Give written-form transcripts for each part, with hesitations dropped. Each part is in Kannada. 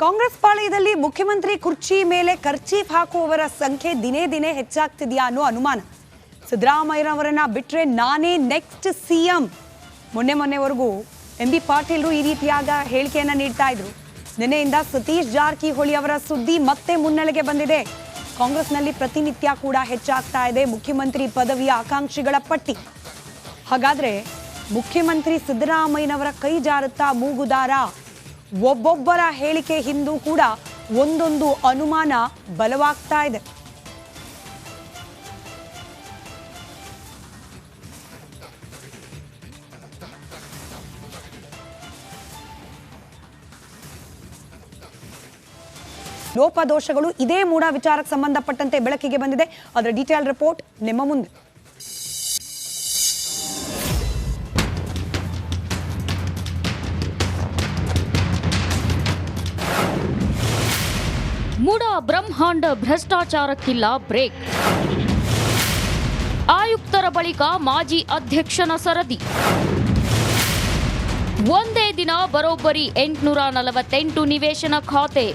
ಕಾಂಗ್ರೆಸ್ ಪಾಳಯದಲ್ಲಿ ಮುಖ್ಯಮಂತ್ರಿ ಕುರ್ಚಿ ಮೇಲೆ ಕರ್ಚೀಫ್ ಹಾಕುವವರ ಸಂಖ್ಯೆ ದಿನೇ ದಿನೇ ಹೆಚ್ಚಾಗ್ತಿದೆಯಾ ಅನ್ನೋ ಅನುಮಾನ. ಸಿದ್ದರಾಮಯ್ಯನವರನ್ನ ಬಿಟ್ರೆ ನಾನೇ ನೆಕ್ಸ್ಟ್ ಸಿಎಂ. ಮೊನ್ನೆವರೆಗೂ ಎಂ.ಬಿ. ಪಾಟೀಲ್ರು ಈ ರೀತಿಯಾದ ಹೇಳಿಕೆಯನ್ನ ನೀಡ್ತಾ ಇದ್ರು. ನಿನ್ನೆಯಿಂದ ಸತೀಶ್ ಜಾರಕಿಹೊಳಿ ಅವರ ಸುದ್ದಿ ಮತ್ತೆ ಮುನ್ನೆಲೆಗೆ ಬಂದಿದೆ. ಕಾಂಗ್ರೆಸ್ನಲ್ಲಿ ಪ್ರತಿನಿತ್ಯ ಕೂಡ ಹೆಚ್ಚಾಗ್ತಾ ಇದೆ ಮುಖ್ಯಮಂತ್ರಿ ಪದವಿಯ ಆಕಾಂಕ್ಷಿಗಳ ಪಟ್ಟಿ. ಹಾಗಾದ್ರೆ ಮುಖ್ಯಮಂತ್ರಿ ಸಿದ್ದರಾಮಯ್ಯನವರ ಕೈ ಜಾರುತ್ತಾ ಮೂಗುದಾರ? ಒಬ್ಬೊಬ್ಬರ ಹೇಳಿಕೆ ಹಿಂದೂ ಕೂಡ ಒಂದೊಂದು ಅನುಮಾನ ಬಲವಾಗ್ತಾ ಇದೆ. ಲೋಪದೋಷಗಳು ಇದೇ ಮೂಡ ವಿಚಾರಕ್ಕೆ ಸಂಬಂಧಪಟ್ಟಂತೆ ಬೆಳಕಿಗೆ ಬಂದಿದೆ. ಅದರ ಡೀಟೇಲ್ ರಿಪೋರ್ಟ್ ನಿಮ್ಮ ಮುಂದೆ. ಮೂಡ ಬ್ರಹ್ಮಾಂಡ ಭ್ರಷ್ಟಾಚಾರಕ್ಕಿಲ್ಲ ಬ್ರೇಕ್. ಆಯುಕ್ತರ ಬಳಿಕ ಮಾಜಿ ಅಧ್ಯಕ್ಷನ ಸರದಿ. ಒಂದೇ ದಿನ ಬರೋಬ್ಬರಿ 848 ನಿವೇಶನ ಖಾತೆ.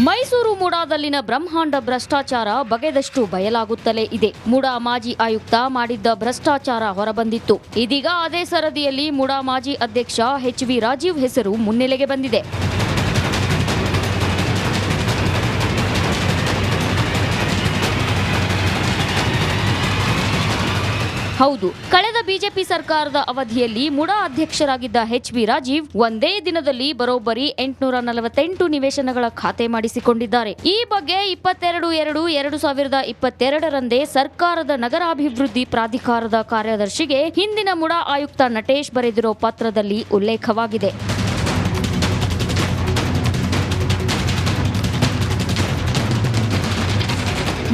ಮೈಸೂರು ಮೂಡಾದಲ್ಲಿನ ಬ್ರಹ್ಮಾಂಡ ಭ್ರಷ್ಟಾಚಾರ ಬಗೆದಷ್ಟು ಬಯಲಾಗುತ್ತಲೇ ಇದೆ. ಮೂಡಾ ಮಾಜಿ ಆಯುಕ್ತ ಮಾಡಿದ್ದ ಭ್ರಷ್ಟಾಚಾರ ಹೊರಬಂದಿತ್ತು. ಇದೀಗ ಅದೇ ಸರದಿಯಲ್ಲಿ ಮೂಡಾ ಮಾಜಿ ಅಧ್ಯಕ್ಷ ಎಚ್.ವಿ. ರಾಜೀವ್ ಹೆಸರು ಮುನ್ನೆಲೆಗೆ ಬಂದಿದೆ. ಹೌದು, ಕಳೆದ ಬಿಜೆಪಿ ಸರ್ಕಾರದ ಅವಧಿಯಲ್ಲಿ ಮುಡಾ ಅಧ್ಯಕ್ಷರಾಗಿದ್ದ ಎಚ್.ವಿ. ರಾಜೀವ್ ಒಂದೇ ದಿನದಲ್ಲಿ ಬರೋಬ್ಬರಿ 848 ನಿವೇಶನಗಳ ಖಾತೆ ಮಾಡಿಸಿಕೊಂಡಿದ್ದಾರೆ. ಈ ಬಗ್ಗೆ 22/2/2022ರಂದೇ ಸರ್ಕಾರದ ನಗರಾಭಿವೃದ್ಧಿ ಪ್ರಾಧಿಕಾರದ ಕಾರ್ಯದರ್ಶಿಗೆ ಹಿಂದಿನ ಮುಡಾ ಆಯುಕ್ತ ನಟೇಶ್ ಬರೆದಿರೋ ಪತ್ರದಲ್ಲಿ ಉಲ್ಲೇಖವಾಗಿದೆ.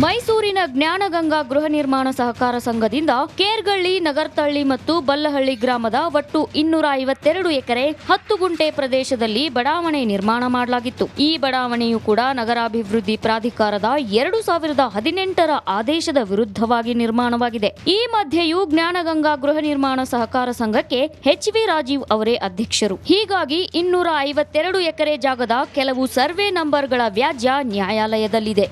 ಮೈಸೂರಿನ ಜ್ಞಾನಗಂಗಾ ಗೃಹ ನಿರ್ಮಾಣ ಸಹಕಾರ ಸಂಘದಿಂದ ಕೇರ್ಗಳ್ಳಿ, ನಗರ್ತಳ್ಳಿ ಮತ್ತು ಬಲ್ಲಹಳ್ಳಿ ಗ್ರಾಮದ ಒಟ್ಟು 252 ಎಕರೆ 10 ಗುಂಟೆ ಪ್ರದೇಶದಲ್ಲಿ ಬಡಾವಣೆ ನಿರ್ಮಾಣ ಮಾಡಲಾಗಿತ್ತು. ಈ ಬಡಾವಣೆಯು ಕೂಡ ನಗರಾಭಿವೃದ್ಧಿ ಪ್ರಾಧಿಕಾರದ 2018ರ ಆದೇಶದ ವಿರುದ್ಧವಾಗಿ ನಿರ್ಮಾಣವಾಗಿದೆ. ಈ ಮಧ್ಯೆಯೂ ಜ್ಞಾನಗಂಗಾ ಗೃಹ ನಿರ್ಮಾಣ ಸಹಕಾರ ಸಂಘಕ್ಕೆ ಎಚ್.ವಿ. ರಾಜೀವ್ ಅವರೇ ಅಧ್ಯಕ್ಷರು. ಹೀಗಾಗಿ 252 ಎಕರೆ ಜಾಗದ ಕೆಲವು ಸರ್ವೆ ನಂಬರ್ಗಳ ವ್ಯಾಜ್ಯ ನ್ಯಾಯಾಲಯದಲ್ಲಿದೆ.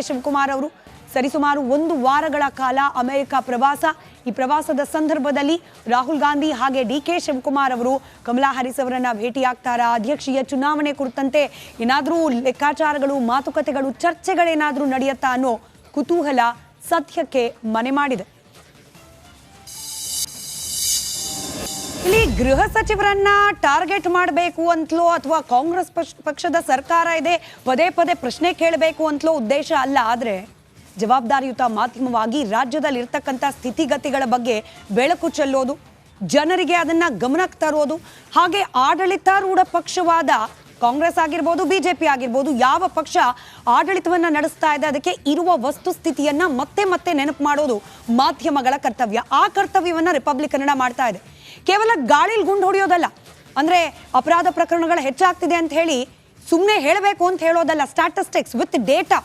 ಶಿವಕುಮಾರ್ ಅವರು ಸರಿಸುಮಾರು 1 ವಾರಗಳ ಕಾಲ ಅಮೆರಿಕ ಪ್ರವಾಸ. ಈ ಪ್ರವಾಸದ ಸಂದರ್ಭದಲ್ಲಿ ರಾಹುಲ್ ಗಾಂಧಿ ಹಾಗೆ ಡಿ.ಕೆ. ಶಿವಕುಮಾರ್ ಅವರು ಕಮಲಾ ಹ್ಯಾರಿಸ್ ಅವರನ್ನ ಭೇಟಿಯಾಗ್ತಾರಾ? ಅಧ್ಯಕ್ಷೀಯ ಚುನಾವಣೆ ಕುರಿತಂತೆ ಏನಾದರೂ ಲೆಕ್ಕಾಚಾರಗಳು, ಮಾತುಕತೆಗಳು, ಚರ್ಚೆಗಳೇನಾದರೂ ನಡೆಯುತ್ತಾ ಅನ್ನೋ ಕುತೂಹಲ ಸದ್ಯಕ್ಕೆ ಮನೆ ಮಾಡಿದೆ. ಇಲ್ಲಿ ಗೃಹ ಸಚಿವರನ್ನ ಟಾರ್ಗೆಟ್ ಮಾಡಬೇಕು ಅಂತಲೋ ಅಥವಾ ಕಾಂಗ್ರೆಸ್ ಪಕ್ಷದ ಸರ್ಕಾರ ಇದೆ ಪದೇ ಪದೇ ಪ್ರಶ್ನೆ ಕೇಳಬೇಕು ಅಂತಲೋ ಉದ್ದೇಶ ಅಲ್ಲ. ಆದರೆ ಜವಾಬ್ದಾರಿಯುತ ಮಾಧ್ಯಮವಾಗಿ ರಾಜ್ಯದಲ್ಲಿ ಇರ್ತಕ್ಕಂಥ ಸ್ಥಿತಿಗತಿಗಳ ಬಗ್ಗೆ ಬೆಳಕು ಚೆಲ್ಲೋದು, ಜನರಿಗೆ ಅದನ್ನ ಗಮನಕ್ಕೆ ತರೋದು, ಹಾಗೆ ಆಡಳಿತಾರೂಢ ಪಕ್ಷವಾದ ಕಾಂಗ್ರೆಸ್ ಆಗಿರ್ಬೋದು, ಬಿಜೆಪಿ ಆಗಿರ್ಬೋದು, ಯಾವ ಪಕ್ಷ ಆಡಳಿತವನ್ನ ನಡೆಸ್ತಾ ಇದೆ ಅದಕ್ಕೆ ಇರುವ ವಸ್ತುಸ್ಥಿತಿಯನ್ನ ಮತ್ತೆ ಮತ್ತೆ ನೆನಪು ಮಾಡೋದು ಮಾಧ್ಯಮಗಳ ಕರ್ತವ್ಯ. ಆ ಕರ್ತವ್ಯವನ್ನ ರಿಪಬ್ಲಿಕ್ ಕನ್ನಡ ಮಾಡ್ತಾ ಇದೆ. ಕೇವಲ ಗಾಳಿಲ್ ಗುಂಡು ಹೊಡೆಯೋದಲ್ಲ, ಅಂದ್ರೆ ಅಪರಾಧ ಪ್ರಕರಣಗಳು ಹೆಚ್ಚಾಗ್ತಿದೆ ಅಂತ ಹೇಳಿ ಸುಮ್ಮನೆ ಹೇಳಬೇಕು ಅಂತ ಹೇಳೋದಲ್ಲ. ಸ್ಟಾಟಿಸ್ಟಿಕ್ಸ್ ವಿತ್ ಡೇಟಾ,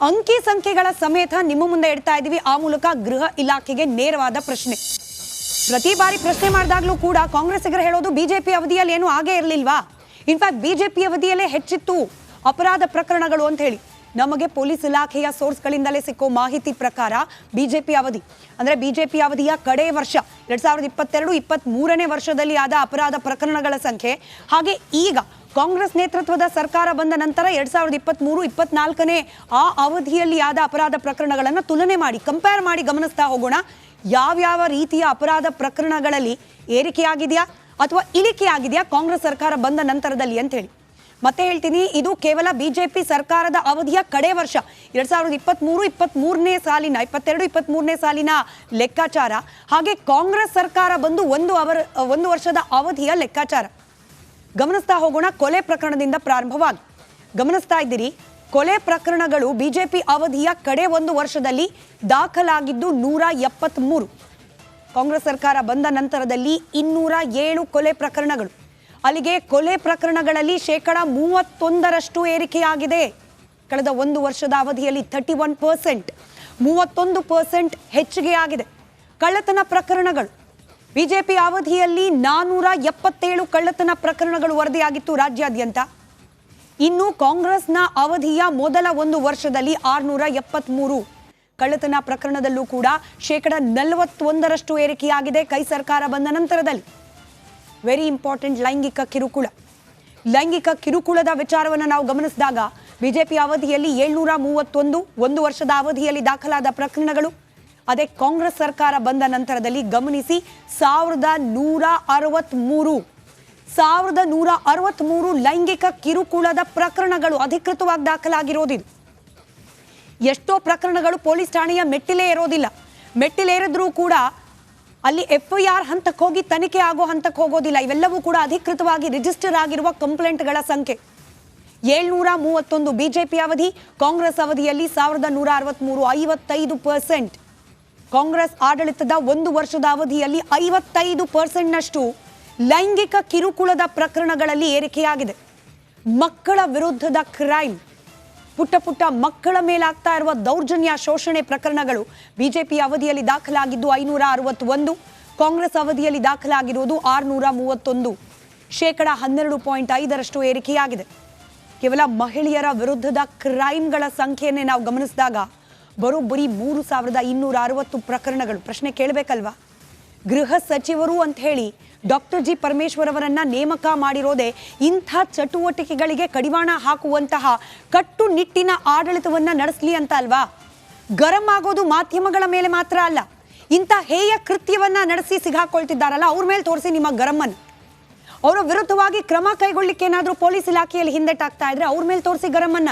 ಅಂಕಿ ಸಂಖ್ಯೆಗಳ ಸಮೇತ ನಿಮ್ಮ ಮುಂದೆ ಇಡ್ತಾ ಇದ್ದೀವಿ. ಆ ಮೂಲಕ ಗೃಹ ಇಲಾಖೆಗೆ ನೇರವಾದ ಪ್ರಶ್ನೆ. ಪ್ರತಿ ಬಾರಿ ಪ್ರಶ್ನೆ ಮಾಡಿದಾಗ್ಲೂ ಕೂಡ ಕಾಂಗ್ರೆಸ್ಸಿಗರು ಹೇಳೋದು ಬಿಜೆಪಿ ಅವಧಿಯಲ್ಲಿ ಏನು ಆಗೇ ಇರಲಿಲ್ವಾ, ಇನ್ಫ್ಯಾಕ್ಟ್ ಬಿಜೆಪಿ ಅವಧಿಯಲ್ಲೇ ಹೆಚ್ಚಿತ್ತು ಅಪರಾಧ ಪ್ರಕರಣಗಳು ಅಂತ ಹೇಳಿ. ನಮಗೆ ಪೊಲೀಸ್ ಇಲಾಖೆಯ ಸೋರ್ಸ್ಗಳಿಂದಲೇ ಸಿಕ್ಕೋ ಮಾಹಿತಿ ಪ್ರಕಾರ ಬಿಜೆಪಿ ಅವಧಿ ಅಂದ್ರೆ ಬಿಜೆಪಿ ಅವಧಿಯ ಕಡೆ ವರ್ಷ 2022-23ನೇ ವರ್ಷದಲ್ಲಿ ಆದ ಅಪರಾಧ ಪ್ರಕರಣಗಳ ಸಂಖ್ಯೆ, ಹಾಗೆ ಈಗ ಕಾಂಗ್ರೆಸ್ ನೇತೃತ್ವದ ಸರ್ಕಾರ ಬಂದ ನಂತರ 2023-24ನೇ ಆ ಅವಧಿಯಲ್ಲಿ ಆದ ಅಪರಾಧ ಪ್ರಕರಣಗಳನ್ನು ತುಲನೆ ಮಾಡಿ, ಕಂಪೇರ್ ಮಾಡಿ ಗಮನಿಸ್ತಾ ಹೋಗೋಣ. ಯಾವ್ಯಾವ ರೀತಿಯ ಅಪರಾಧ ಪ್ರಕರಣಗಳಲ್ಲಿ ಏರಿಕೆಯಾಗಿದೆಯಾ ಅಥವಾ ಇಳಿಕೆಯಾಗಿದೆಯಾ ಕಾಂಗ್ರೆಸ್ ಸರ್ಕಾರ ಬಂದ ನಂತರದಲ್ಲಿ ಅಂತ ಹೇಳಿ. ಮತ್ತೆ ಹೇಳ್ತೀನಿ, ಇದು ಕೇವಲ ಬಿಜೆಪಿ ಸರ್ಕಾರದ ಅವಧಿಯ ಕಡೆ ವರ್ಷ 2023-23ನೇ ಸಾಲಿನ 22-23ನೇ ಸಾಲಿನ ಲೆಕ್ಕಾಚಾರ, ಹಾಗೆ ಕಾಂಗ್ರೆಸ್ ಸರ್ಕಾರ ಬಂದು ಒಂದು ವರ್ಷದ ಅವಧಿಯ ಲೆಕ್ಕಾಚಾರ. ಗಮನಿಸ್ತಾ ಹೋಗೋಣ. ಕೊಲೆ ಪ್ರಕರಣದಿಂದ ಪ್ರಾರಂಭವಾಗಿ ಗಮನಿಸ್ತಾ ಇದ್ದೀರಿ, ಕೊಲೆ ಪ್ರಕರಣಗಳು ಬಿಜೆಪಿ ಅವಧಿಯ ಕಡೆ ಒಂದು ವರ್ಷದಲ್ಲಿ ದಾಖಲಾಗಿದ್ದು 173. ಕಾಂಗ್ರೆಸ್ ಸರ್ಕಾರ ಬಂದ ನಂತರದಲ್ಲಿ 207 ಕೊಲೆ ಪ್ರಕರಣಗಳು. ಅಲ್ಲಿಗೆ ಕೊಲೆ ಪ್ರಕರಣಗಳಲ್ಲಿ 31% ಏರಿಕೆಯಾಗಿದೆ. ಕಳೆದ ಒಂದು ವರ್ಷದ ಅವಧಿಯಲ್ಲಿ 31%, 31% ಹೆಚ್ಚಿಗೆ ಆಗಿದೆ. ಕಳ್ಳತನ ಪ್ರಕರಣಗಳು ಬಿಜೆಪಿ ಅವಧಿಯಲ್ಲಿ 477 ಕಳ್ಳತನ ಪ್ರಕರಣಗಳು ವರದಿಯಾಗಿತ್ತು ರಾಜ್ಯಾದ್ಯಂತ. ಇನ್ನು ಕಾಂಗ್ರೆಸ್ನ ಅವಧಿಯ ಮೊದಲ ಒಂದು ವರ್ಷದಲ್ಲಿ 673 ಕಳ್ಳತನ ಪ್ರಕರಣದಲ್ಲೂ ಕೂಡ 41% ಏರಿಕೆಯಾಗಿದೆ ಕೈ ಸರ್ಕಾರ ಬಂದ ನಂತರದಲ್ಲಿ. ವೆರಿ ಇಂಪಾರ್ಟೆಂಟ್, ಲೈಂಗಿಕ ಕಿರುಕುಳದ ವಿಚಾರವನ್ನು ನಾವು ಗಮನಿಸಿದಾಗ ಬಿಜೆಪಿ ಅವಧಿಯಲ್ಲಿ 731 ಒಂದು ವರ್ಷದ ಅವಧಿಯಲ್ಲಿ ದಾಖಲಾದ ಪ್ರಕರಣಗಳು. ಅದೇ ಕಾಂಗ್ರೆಸ್ ಸರ್ಕಾರ ಬಂದ ನಂತರದಲ್ಲಿ ಗಮನಿಸಿ 1163 ಲೈಂಗಿಕ ಕಿರುಕುಳದ ಪ್ರಕರಣಗಳು ಅಧಿಕೃತವಾಗಿ ದಾಖಲಾಗಿರೋದಿದು. ಎಷ್ಟೋ ಪ್ರಕರಣಗಳು ಪೊಲೀಸ್ ಠಾಣೆಯ ಮೆಟ್ಟಿಲೇ ಇರೋದಿಲ್ಲ. ಮೆಟ್ಟಿಲೇರಿದ್ರೂ ಕೂಡ ಅಲ್ಲಿ FIR ಹಂತಕ್ಕೆ ಹೋಗಿ ತನಿಖೆ ಆಗೋ ಹಂತಕ್ಕೆ ಹೋಗೋದಿಲ್ಲ. ಇವೆಲ್ಲವೂ ಕೂಡ ಅಧಿಕೃತವಾಗಿ ರಿಜಿಸ್ಟರ್ ಆಗಿರುವ ಕಂಪ್ಲೇಂಟ್ಗಳ ಸಂಖ್ಯೆ. 731 ಬಿಜೆಪಿ ಅವಧಿ, ಕಾಂಗ್ರೆಸ್ ಅವಧಿಯಲ್ಲಿ 1163, 55%. ಕಾಂಗ್ರೆಸ್ ಆಡಳಿತದ ಒಂದು ವರ್ಷದ ಅವಧಿಯಲ್ಲಿ 55%ನಷ್ಟು ಲೈಂಗಿಕ ಕಿರುಕುಳದ ಪ್ರಕರಣಗಳಲ್ಲಿ ಏರಿಕೆಯಾಗಿದೆ. ಮಕ್ಕಳ ವಿರುದ್ಧದ ಕ್ರೈಮ್, ಪುಟ್ಟ ಮಕ್ಕಳ ಮೇಲಾಗ್ತಾ ಇರುವ ದೌರ್ಜನ್ಯ, ಶೋಷಣೆ ಪ್ರಕರಣಗಳು ಬಿಜೆಪಿ ಅವಧಿಯಲ್ಲಿ ದಾಖಲಾಗಿದ್ದು 561, ಕಾಂಗ್ರೆಸ್ ಅವಧಿಯಲ್ಲಿ ದಾಖಲಾಗಿರುವುದು 631, 12.5% ಏರಿಕೆಯಾಗಿದೆ. ಕೇವಲ ಮಹಿಳೆಯರ ವಿರುದ್ಧದ ಕ್ರೈಮ್ಗಳ ಸಂಖ್ಯೆಯನ್ನೇ ನಾವು ಗಮನಿಸಿದಾಗ ಬರೋಬ್ಬರಿ 3260 ಪ್ರಕರಣಗಳು. ಪ್ರಶ್ನೆ ಕೇಳಬೇಕಲ್ವಾ? ಗೃಹ ಸಚಿವರು ಅಂತ ಹೇಳಿ ಡಾಕ್ಟರ್ ಜಿ ಪರಮೇಶ್ವರ್ ಅವರನ್ನ ನೇಮಕ ಮಾಡಿರೋದೇ ಇಂಥ ಚಟುವಟಿಕೆಗಳಿಗೆ ಕಡಿವಾಣ ಹಾಕುವಂತಹ ಕಟ್ಟುನಿಟ್ಟಿನ ಆಡಳಿತವನ್ನ ನಡೆಸಲಿ ಅಂತ ಅಲ್ವಾ? ಗರಂ ಆಗೋದು ಮಾಧ್ಯಮಗಳ ಮೇಲೆ ಮಾತ್ರ ಅಲ್ಲ, ಇಂಥ ಹೇಯ ಕೃತ್ಯವನ್ನ ನಡೆಸಿ ಸಿಗಾಕೊಳ್ತಿದ್ದಾರಲ್ಲ ಅವ್ರ ಮೇಲೆ ತೋರಿಸಿ ನಿಮ್ಮ ಗರಮನ್ನು. ಅವರ ವಿರುದ್ಧವಾಗಿ ಕ್ರಮ ಕೈಗೊಳ್ಳಿಕ್ಕೆ ಏನಾದರೂ ಪೊಲೀಸ್ ಇಲಾಖೆಯಲ್ಲಿ ಹಿಂದೆಟಾಗ್ತಾ ಇದ್ರೆ ಅವ್ರ ಮೇಲೆ ತೋರಿಸಿ ಗರಮನ್ನ.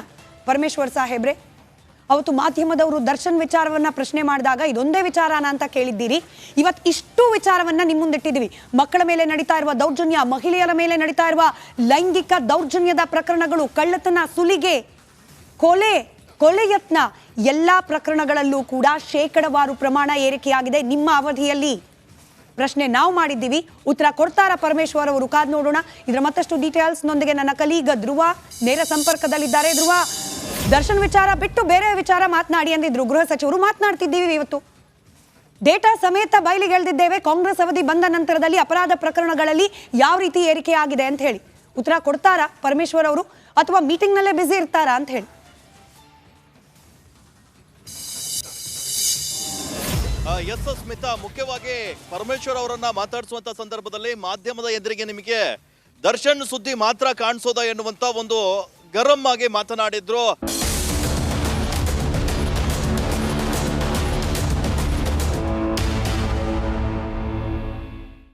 ಪರಮೇಶ್ವರ್ ಸಾಹೇಬ್ರೆ, ಅವತ್ತು ಮಾಧ್ಯಮದವರು ದರ್ಶನ್ ವಿಚಾರವನ್ನ ಪ್ರಶ್ನೆ ಮಾಡಿದಾಗ ಇದೊಂದೇ ವಿಚಾರನ ಅಂತ ಕೇಳಿದ್ದೀರಿ. ಇವತ್ತು ಇಷ್ಟು ವಿಚಾರವನ್ನ ನಿಮ್ಮ ಮುಂದಿಟ್ಟಿದ್ದೀವಿ. ಮಕ್ಕಳ ಮೇಲೆ ನಡೀತಾ ಇರುವ ದೌರ್ಜನ್ಯ, ಮಹಿಳೆಯರ ಮೇಲೆ ನಡೀತಾ ಇರುವ ಲೈಂಗಿಕ ದೌರ್ಜನ್ಯದ ಪ್ರಕರಣಗಳು, ಕಳ್ಳತನ, ಸುಲಿಗೆ, ಕೊಲೆ ಯತ್ನ, ಎಲ್ಲಾ ಪ್ರಕರಣಗಳಲ್ಲೂ ಕೂಡ ಶೇಕಡವಾರು ಪ್ರಮಾಣ ಏರಿಕೆಯಾಗಿದೆ ನಿಮ್ಮ ಅವಧಿಯಲ್ಲಿ. ಪ್ರಶ್ನೆ ನಾವು ಮಾಡಿದ್ದೀವಿ, ಉತ್ತರ ಕೊಡ್ತಾರ ಪರಮೇಶ್ವರ್ ಅವರು? ಕಾದ್ ನೋಡೋಣ. ಇದರ ಮತ್ತಷ್ಟು ಡೀಟೇಲ್ಸ್ ನೊಂದಿಗೆ ನನ್ನ ಕಲೀಗ ಧ್ರುವ ನೇರ ಸಂಪರ್ಕದಲ್ಲಿದ್ದಾರೆ. ಧ್ರುವ, ದರ್ಶನ್ ವಿಚಾರ ಬಿಟ್ಟು ಬೇರೆ ವಿಚಾರ ಮಾತನಾಡಿ ಅಂದಿದ್ರು ಗೃಹ ಸಚಿವರು. ಮಾತನಾಡ್ತಿದ್ದೀವಿ ಇವತ್ತು. ಡೇಟಾ ಸಮೇತ ಬಯಲಿಗೆ ಎಳೆದಿದ್ದೇವೆ. ಕಾಂಗ್ರೆಸ್ ಅವಧಿ ಬಂದ ನಂತರದಲ್ಲಿ ಅಪರಾಧ ಪ್ರಕರಣಗಳಲ್ಲಿ ಯಾವ ರೀತಿ ಏರಿಕೆ ಆಗಿದೆ ಅಂತ ಹೇಳಿ ಉತ್ತರ ಕೊಡ್ತಾರಾ ಪರಮೇಶ್ವರ್ ಅವರು, ಅಥವಾ ಮೀಟಿಂಗ್ ನಲ್ಲೇ ಬ್ಯುಸಿ ಇರ್ತಾರಾ ಅಂತ ಹೇಳಿ? ಎಸ್ ಸ್ಮಿತಾ, ಮುಖ್ಯವಾಗಿ ಪರಮೇಶ್ವರ್ ಅವರನ್ನ ಮಾತಾಡಿಸುವಂತ ಸಂದರ್ಭದಲ್ಲಿ ಮಾಧ್ಯಮದ ಎದುರಿಗೆ ನಿಮಗೆ ದರ್ಶನ್ ಸುದ್ದಿ ಮಾತ್ರ ಕಾಣಿಸೋದ ಎನ್ನುವಂತ ಒಂದು ಗರಂ ಆಗಿ ಮಾತನಾಡಿದ್ರು.